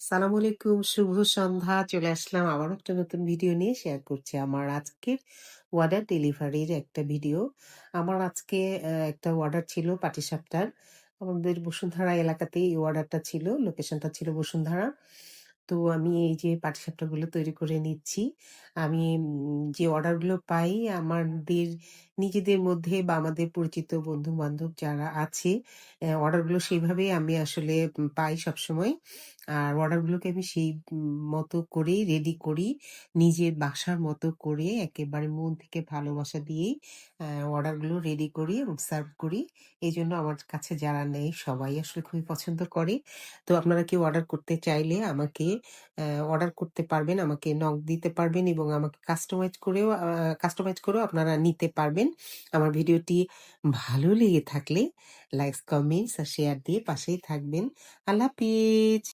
সালামু আলাইকুম, শুভ সন্ধ্যা। চলে আসলাম আবার একটা নতুন ভিডিও নিয়ে শেয়ার করছি আমার আজকের অর্ডার ডেলিভারির একটা ভিডিও। আমার আজকে একটা অর্ডার ছিল পাটিসাপটার। আমাদের বসুন্ধরা এলাকাতেই এই অর্ডারটা ছিল, লোকেশনটা ছিল বসুন্ধরা। তো আমি এই যে পাটিসাপটাগুলো তৈরি করে নিচ্ছি। আমি যে অর্ডারগুলো পাই আমাদের নিজেদের মধ্যে বা আমাদের পরিচিত বন্ধু-বান্ধব যারা আছে, অর্ডারগুলো সেইভাবেই আমি আসলে পাই সবসময়। আর অর্ডারগুলোকে আমি সেই মতো করেই রেডি করি। নিজের বাসার মতো করে একেবারে মন থেকে ভালোবাসা দিয়েই অর্ডারগুলো রেডি করি এবং সার্ভ করি। এজন্য আমার কাছে যারা নেয় সবাই আসলে খুবই পছন্দ করে। তো আপনারা কেউ অর্ডার করতে চাইলে আমাকে অর্ডার করতে পারবেন, আমাকে নক দিতে পারবেন এবং আমাকে কাস্টমাইজ করেও আপনারা নিতে পারবেন। আমার ভিডিওটি ভালো লেগে থাকলে লাইকস, কমেন্টস আর শেয়ার দিয়ে পাশেই থাকবেন। আল্লাহ হাফেজ।